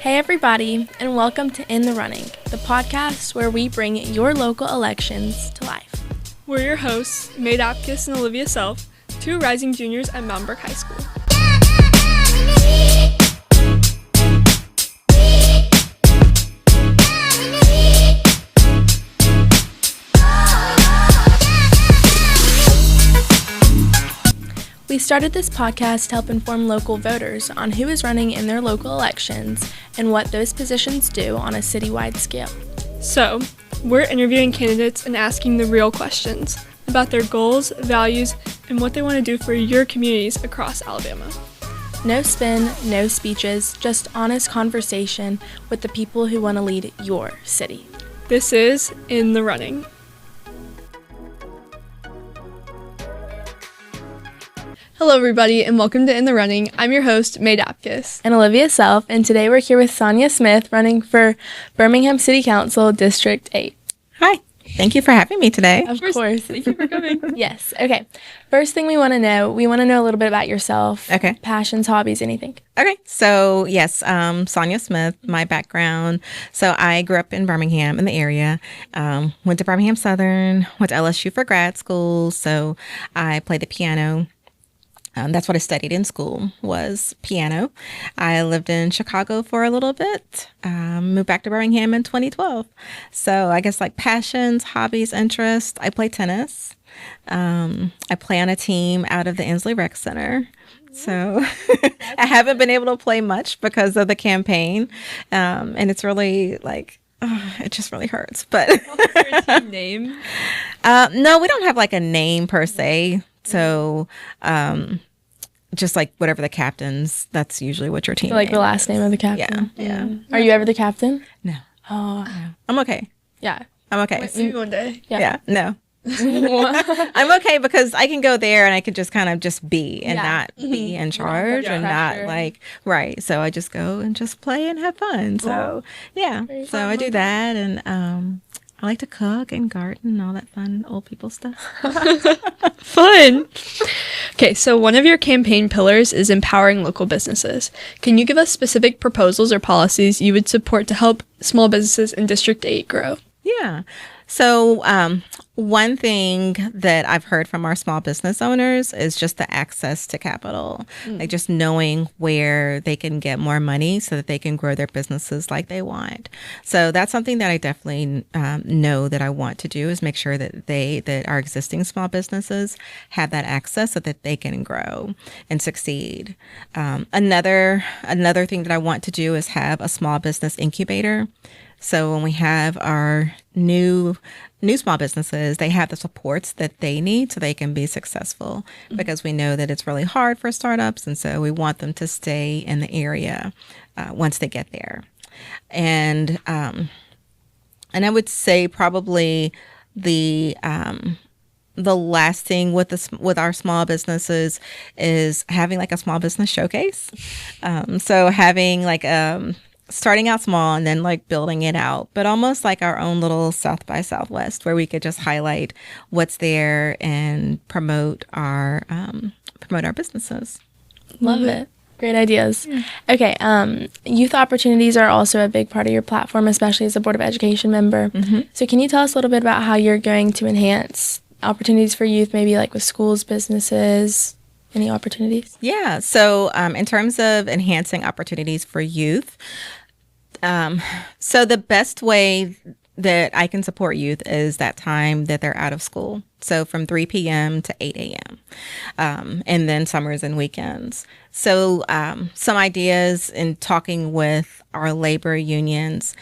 Hey everybody, and welcome to In the Running, the podcast where we bring your local elections to life. We're your hosts, Mae and Olivia Self, two rising juniors at Mountain High School. We started this podcast to help inform local voters on who is running in their local elections and what those positions do on a citywide scale. So, we're interviewing candidates and asking the real questions about their goals, values, and what they want to do for your communities across Alabama. No spin, no speeches, just honest conversation with the people who want to lead your city. This is In the Running. Hello, everybody, and welcome to In the Running. I'm your host, Mae and Olivia Self, and today we're here with Sonja Smith running for Birmingham City Council District 8. Hi. Thank you for having me today. Of course. Thank you for coming. Yes. Okay. First thing we want to know a little bit about yourself. Okay. Passions, hobbies, anything. Okay. So, yes, Sonja Smith, my background. So, I grew up in Birmingham in the area, went to Birmingham Southern, went to LSU for grad school. So, I played the piano. That's what I studied in school, was piano. I lived in Chicago for a little bit, moved back to Birmingham in 2012. So I guess like passions, hobbies, interests, I play tennis. I play on a team out of the Inslee Rec Center. So I haven't been able to play much because of the campaign. And it's really like, it just really hurts. But What's your team name? No, we don't have like a name per se. So, just like whatever the captain's, that's usually what your team So like name the last is. name of the captain. Yeah. Are you ever the captain? No. Oh, No. I'm okay. yeah. I'm okay. Maybe one day. Yeah. No. I'm okay because I can go there and I can just kind of just be and not be in charge and not pressure. like, right. So I just go and just play and have fun. So, yeah. So I do that and, I like to cook and garden and all that fun old people stuff. Fun. Okay, so one of your campaign pillars is empowering local businesses. Can you give us specific proposals or policies you would support to help small businesses in District 8 grow? Yeah. So one thing that I've heard from our small business owners is just the access to capital, like just knowing where they can get more money so that they can grow their businesses like they want. So that's something that I definitely know that I want to do is make sure that our existing small businesses have that access so that they can grow and succeed. Another thing that I want to do is have a small business incubator. So when we have our new small businesses, they have the supports that they need so they can be successful because we know that it's really hard for startups. And so we want them to stay in the area once they get there. And I would say probably the last thing with our small businesses is having like a small business showcase. So having like starting out small and then like building it out, but almost like our own little South by Southwest where we could just highlight what's there and promote our businesses. Love it. Great ideas. Okay. Youth opportunities are also a big part of your platform, especially as a Board of Education member. So can you tell us a little bit about how you're going to enhance opportunities for youth, maybe like with schools, businesses, any opportunities? Yeah. So in terms of enhancing opportunities for youth, so the best way that I can support youth is that time that they're out of school. So from 3 p.m. to 8 a.m. And then summers and weekends. So some ideas in talking with our labor unions,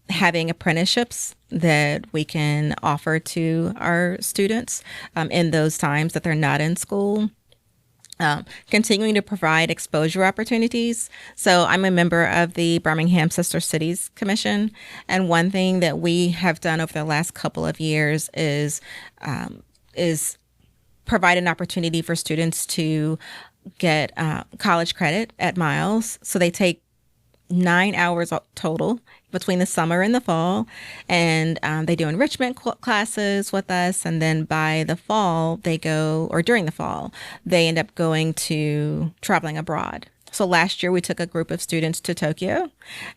having apprenticeships that we can offer to our students in those times that they're not in school. Continuing to provide exposure opportunities. So I'm a member of the Birmingham Sister Cities Commission. And one thing that we have done over the last couple of years is provide an opportunity for students to get college credit at Miles. So they take 9 hours total between the summer and the fall, and they do enrichment classes with us, and then by the fall they go, or during the fall, they end up going to traveling abroad. So last year we took a group of students to Tokyo,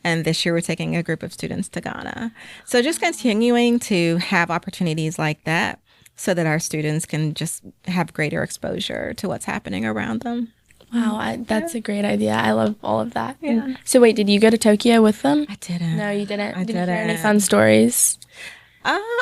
and this year we're taking a group of students to Ghana. So just continuing to have opportunities like that so that our students can just have greater exposure to what's happening around them. Wow, that's a great idea. I love all of that. Yeah. So wait, did you go to Tokyo with them? I didn't. No, you didn't. I Did you hear any didn't. fun stories?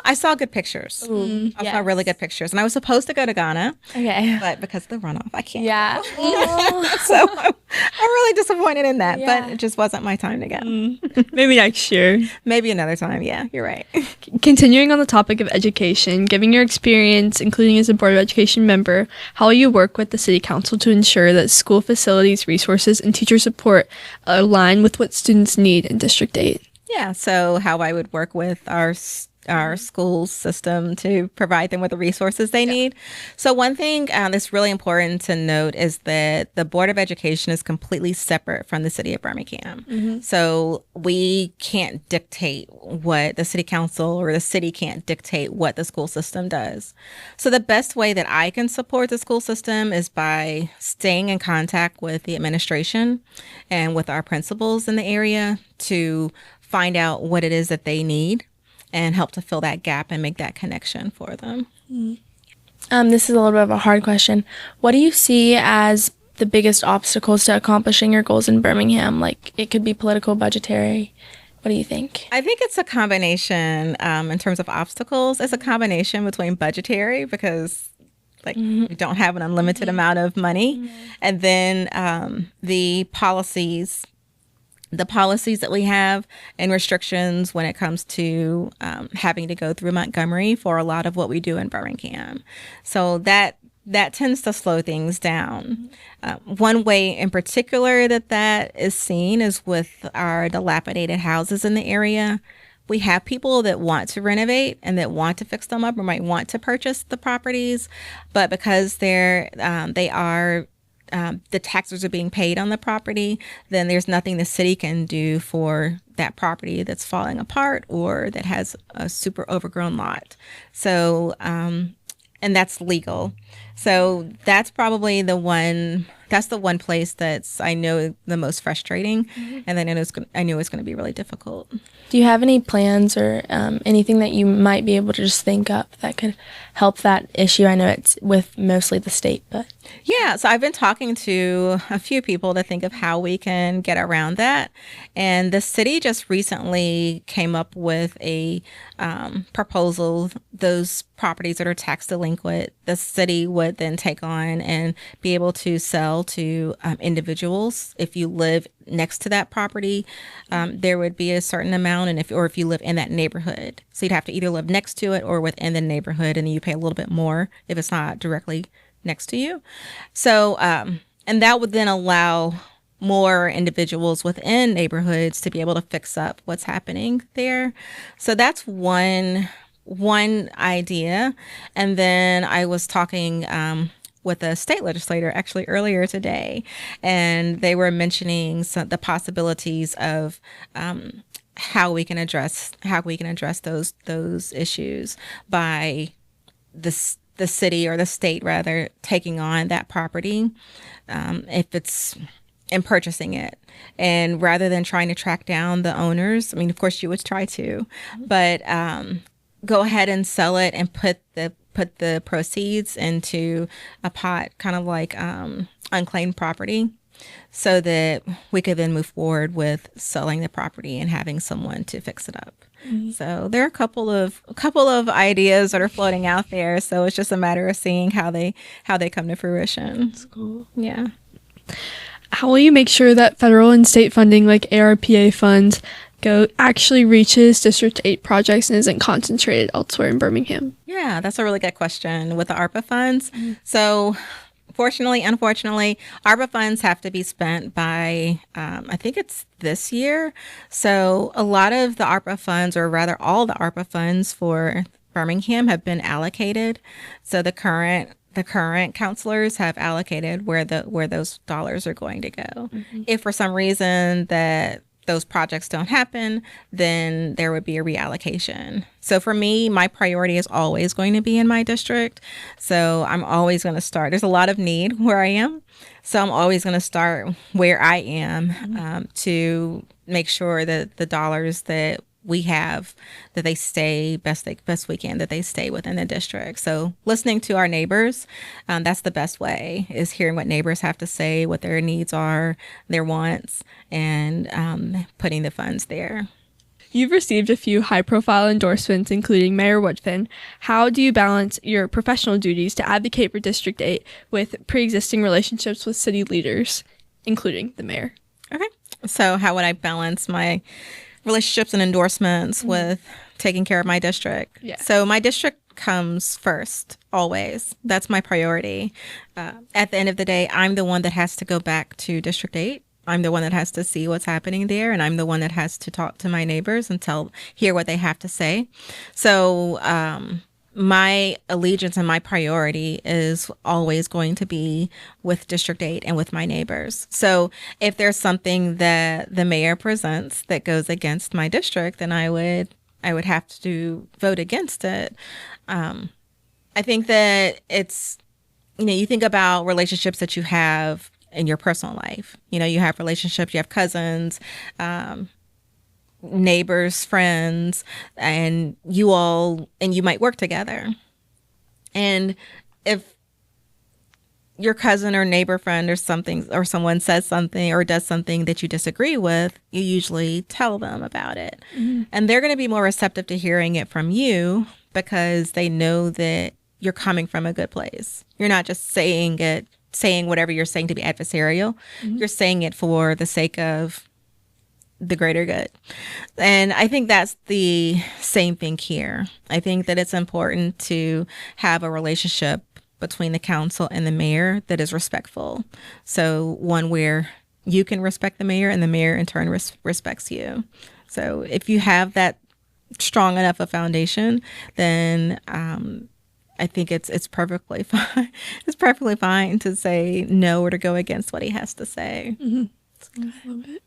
I saw good pictures. I saw yes. really good pictures. And I was supposed to go to Ghana, Okay. but because of the runoff, I can't. Yeah. So I'm really disappointed in that, Yeah. but it just wasn't my time to go. Maybe next year. Maybe another time. Yeah, you're right. Continuing on the topic of education, given your experience, including as a Board of Education member, how will you work with the City Council to ensure that school facilities, resources, and teacher support align with what students need in District 8? Yeah, so how I would work with our school system to provide them with the resources they need. So one thing that's really important to note is that the Board of Education is completely separate from the City of Birmingham. So we can't dictate what the City Council or the city can't dictate what the school system does. So the best way that I can support the school system is by staying in contact with the administration and with our principals in the area to find out what it is that they need and help to fill that gap and make that connection for them. This is a little bit of a hard question. What do you see as the biggest obstacles to accomplishing your goals in Birmingham? Like, it could be political, budgetary. What do you think? I think it's a combination in terms of obstacles. It's a combination between budgetary because we don't have an unlimited amount of money. And then the policies that we have and restrictions when it comes to having to go through Montgomery for a lot of what we do in Birmingham. So that tends to slow things down. One way in particular that is seen is with our dilapidated houses in the area. We have people that want to renovate and that want to fix them up or might want to purchase the properties, but because the taxes are being paid on the property, then there's nothing the city can do for that property that's falling apart or that has a super overgrown lot. So, and that's legal. So that's probably the one place that's, I know, the most frustrating. And then I know it's going to be really difficult. Do you have any plans or anything that you might be able to just think up that could help that issue? I know it's with mostly the state, but... Yeah, so I've been talking to a few people to think of how we can get around that. And the city just recently came up with a proposal. Those properties that are tax delinquent, the city would then take on and be able to sell to individuals. If you live next to that property, there would be a certain amount, and if you live in that neighborhood. So you'd have to either live next to it or within the neighborhood, and then you pay a little bit more if it's not directly next to you. So, and that would then allow more individuals within neighborhoods to be able to fix up what's happening there. So that's one idea. And then I was talking with a state legislator actually earlier today, and they were mentioning the possibilities of how we can address those issues by the city or the state rather taking on that property if it's in purchasing it, and rather than trying to track down the owners. I mean, of course you would try to, but go ahead and sell it and put the proceeds into a pot, kind of like unclaimed property, so that we could then move forward with selling the property and having someone to fix it up. So there are a couple of ideas that are floating out there. So it's just a matter of seeing how they come to fruition. That's cool. Yeah. How will you make sure that federal and state funding like ARPA funds actually reaches District 8 projects and isn't concentrated elsewhere in Birmingham? Yeah, that's a really good question with the ARPA funds. So unfortunately, ARPA funds have to be spent by, I think it's this year. So a lot of the ARPA funds, or rather all the ARPA funds for Birmingham, have been allocated. So the current councilors have allocated where those dollars are going to go. If for some reason that those projects don't happen, then there would be a reallocation. So for me, my priority is always going to be in my district. So I'm always going to start. There's a lot of need where I am. So I'm always going to start where I am to make sure that the dollars that we have, that they stay best we can, that they stay within the district. So listening to our neighbors, that's the best way, is hearing what neighbors have to say, what their needs are, their wants, and putting the funds there. You've received a few high-profile endorsements, including Mayor Woodfin. How do you balance your professional duties to advocate for District 8 with pre-existing relationships with city leaders, including the mayor? Okay. So how would I balance my relationships and endorsements with taking care of my district? Yeah. So my district comes first, always. That's my priority. At the end of the day, I'm the one that has to go back to District 8. I'm the one that has to see what's happening there, and I'm the one that has to talk to my neighbors and hear what they have to say. So my allegiance and my priority is always going to be with District 8 and with my neighbors. So if there's something that the mayor presents that goes against my district, then I would have to vote against it. I think that it's, you think about relationships that you have in your personal life. You have relationships, you have cousins, neighbors, friends, and you might work together. And if your cousin or neighbor friend or something, or someone says something or does something that you disagree with, you usually tell them about it. Mm-hmm. And they're going to be more receptive to hearing it from you because they know that you're coming from a good place. You're not just saying whatever you're saying to be adversarial. Mm-hmm. You're saying it for the sake of the greater good. And I think that's the same thing here. I think that it's important to have a relationship between the council and the mayor that is respectful. So one where you can respect the mayor and the mayor in turn respects you. So if you have that strong enough a foundation, then I think it's perfectly fine. It's perfectly fine to say no or to go against what he has to say. Mm-hmm.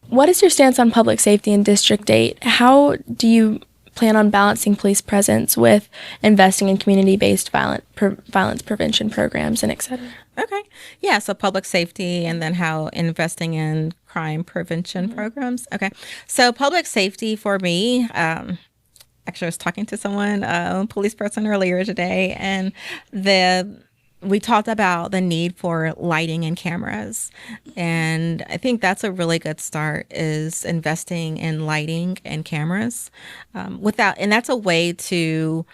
What is your stance on public safety in District 8? How do you plan on balancing police presence with investing in community-based violence prevention programs and et cetera? Okay. Yeah, so public safety and then how investing in crime prevention programs. Okay. So public safety for me, actually I was talking to someone, a police person earlier today, and we talked about the need for lighting and cameras. And I think that's a really good start, is investing in lighting and cameras. And that's a way to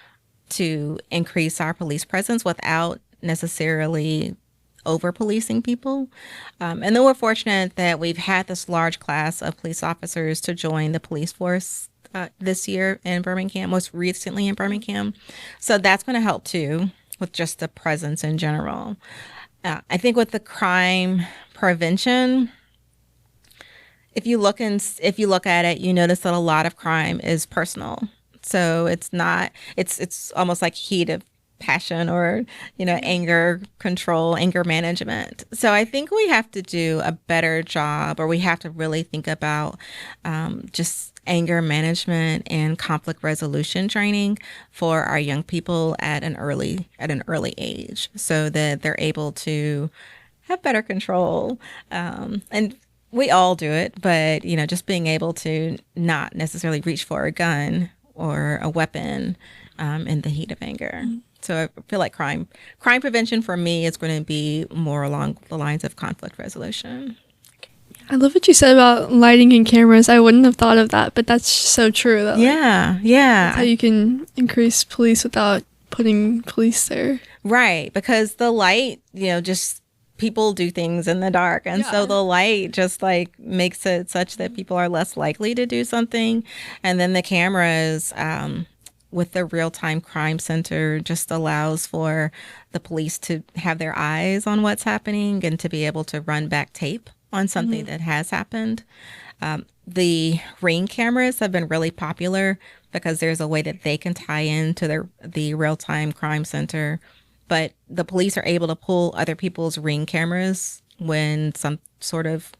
increase our police presence without necessarily over policing people. And then we're fortunate that we've had this large class of police officers to join the police force this year in Birmingham, most recently in Birmingham. So that's going to help too, with just the presence in general. I think with the crime prevention, if you look at it, you notice that a lot of crime is personal. So it's almost like heat of passion or, anger control, anger management. So I think we have to do a better job, or we have to really think about just anger management and conflict resolution training for our young people at an early age, so that they're able to have better control. And we all do it, but just being able to not necessarily reach for a gun or a weapon in the heat of anger. Mm-hmm. So I feel like crime prevention for me is going to be more along the lines of conflict resolution. I love what you said about lighting and cameras. I wouldn't have thought of that, but that's so true. Yeah. That's how you can increase police without putting police there. Right, because the light, just people do things in the dark. And so the light just makes it such that people are less likely to do something. And then the cameras, with the real-time crime center, just allows for the police to have their eyes on what's happening and to be able to run back tape on something that has happened. The Ring cameras have been really popular because there's a way that they can tie into the real-time crime center, but the police are able to pull other people's Ring cameras when some sort of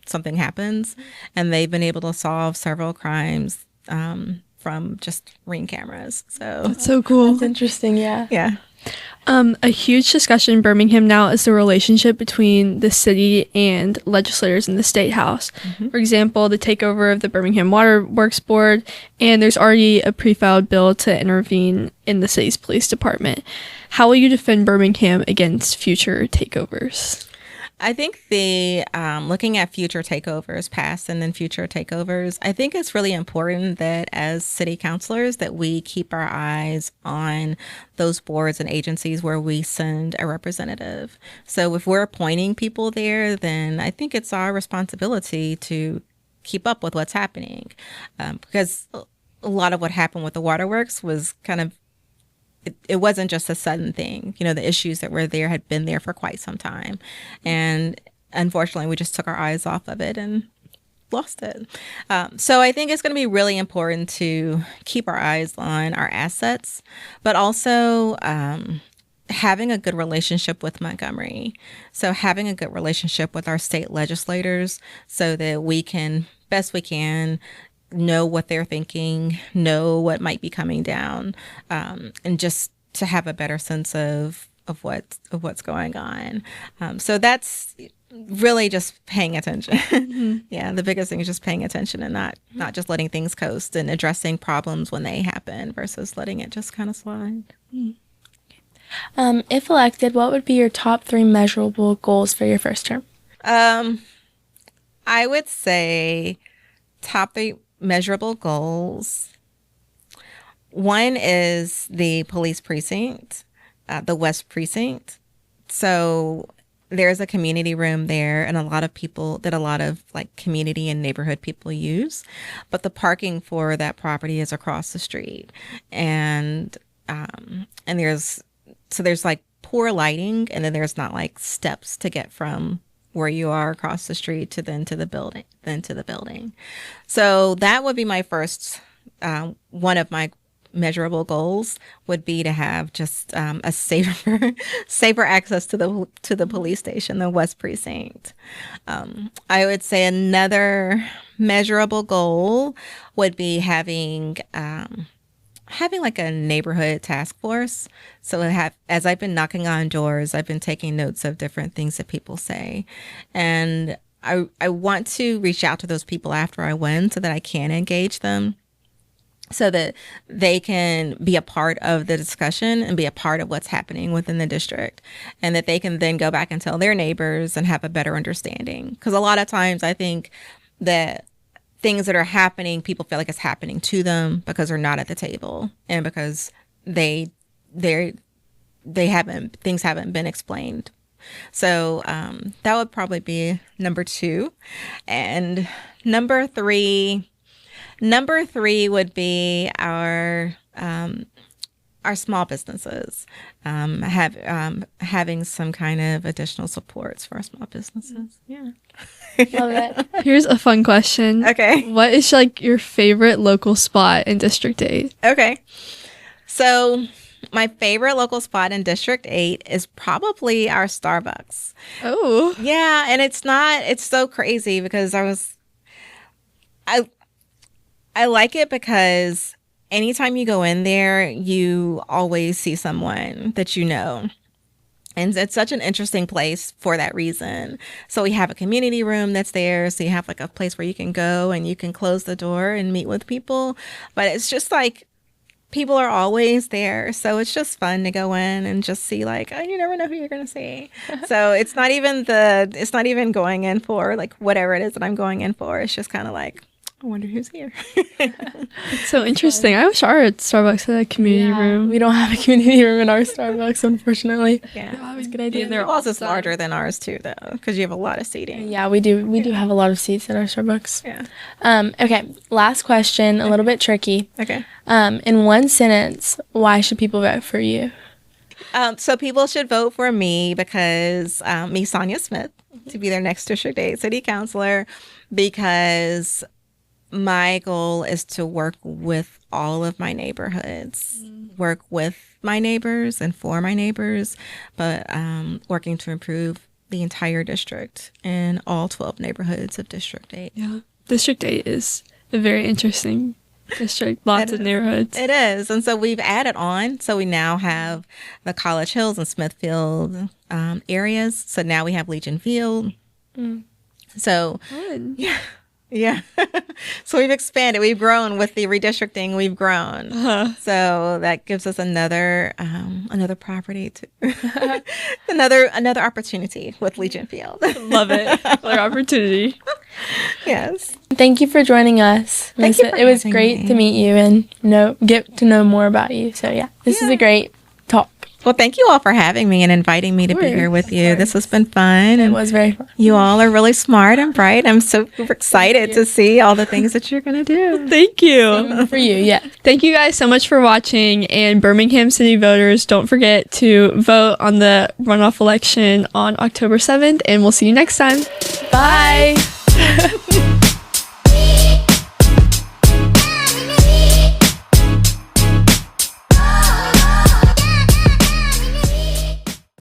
something happens, and they've been able to solve several crimes from just Ring cameras. So That's so cool. That's interesting. Yeah. yeah. A huge discussion in Birmingham now is the relationship between the city and legislators in the State House. For example, the takeover of the Birmingham Water Works Board, and there's already a pre-filed bill to intervene in the city's police department. How will you defend Birmingham against future takeovers? I think the looking at future takeovers, past and then future takeovers, I think it's really important that as city councilors that we keep our eyes on those boards and agencies where we send a representative. So if we're appointing people there, then I think it's our responsibility to keep up with what's happening, because a lot of what happened with the waterworks was kind of, it wasn't just a sudden thing. You know, the issues that were there had been there for quite some time. And unfortunately, we just took our eyes off of it and lost it. So I think it's going to be really important to keep our eyes on our assets, but also having a good relationship with Montgomery. So having a good relationship with our state legislators so that we can, best we can, know what they're thinking, know what might be coming down, and just to have a better sense of what's going on. So that's really just paying attention. Yeah, the biggest thing is just paying attention and not just letting things coast and addressing problems when they happen versus letting it just kind of slide. If elected, what would be your top 3 measurable goals for your first term? I would say top 3 measurable goals. One is the police precinct, the West Precinct. So there's a community room there and a lot of like community and neighborhood people use, but the parking for that property is across the street. And there's like poor lighting, and then there's not like steps to get from where you are across the street to the building. So that would be my first, one of my measurable goals would be to have just a safer access to the police station, the West Precinct. I would say another measurable goal would be having like a neighborhood task force. So as I've been knocking on doors, I've been taking notes of different things that people say. And I want to reach out to those people after I win so that I can engage them, so that they can be a part of the discussion and be a part of what's happening within the district, and that they can then go back and tell their neighbors and have a better understanding. Because a lot of times I think that things that are happening, people feel like it's happening to them because they're not at the table and because things haven't been explained. So that would probably be number 2. And number 3 would be our small businesses, having some kind of additional supports for our small businesses. Yeah. Love it. Here's a fun question. Okay. What is like your favorite local spot in District 8? Okay. So my favorite local spot in District 8 is probably our Starbucks. Oh. Yeah, and it's so crazy because I like it because anytime you go in there, you always see someone that you know. And it's such an interesting place for that reason. So we have a community room that's there. So you have like a place where you can go and you can close the door and meet with people. But it's just like people are always there. So it's just fun to go in and just see like, oh, you never know who you're going to see. So it's not even going in for like whatever it is that I'm going in for. It's just kind of like, I wonder who's here. It's so interesting. I wish our Starbucks had a community room. We don't have a community room in our Starbucks, unfortunately. Yeah, it's a good idea. And they're also larger than ours too, though, because you have a lot of seating. Yeah, we do. We do have a lot of seats at our Starbucks. Yeah. Okay, last question, a little bit tricky. Okay. In one sentence, why should people vote for you? So people should vote for me because me, Sonja Smith, to be their next District 8 City Councilor, because my goal is to work with all of my neighborhoods, work with my neighbors and for my neighbors, but working to improve the entire district in all 12 neighborhoods of District 8. Yeah. District 8 is a very interesting district. Lots of neighborhoods. It is. And so we've added on. So we now have the College Hills and Smithfield areas. So now we have Legion Field. So, Fun. yeah. So we've expanded. We've grown with the redistricting. We've grown. So that gives us another property to another opportunity with Legion Field. Love it. Another opportunity. Yes. Thank you for joining us. Thank you for It was having great me. to meet you and get to know more about you. So yeah, this is a great talk. Well, thank you all for having me and inviting me to be here with you. This has been fun. It was very fun. You all are really smart and bright. I'm so excited to see all the things that you're going to do. Thank you. For you, yeah. Thank you guys so much for watching. And Birmingham City voters, don't forget to vote on the runoff election on October 7th. And we'll see you next time. Bye.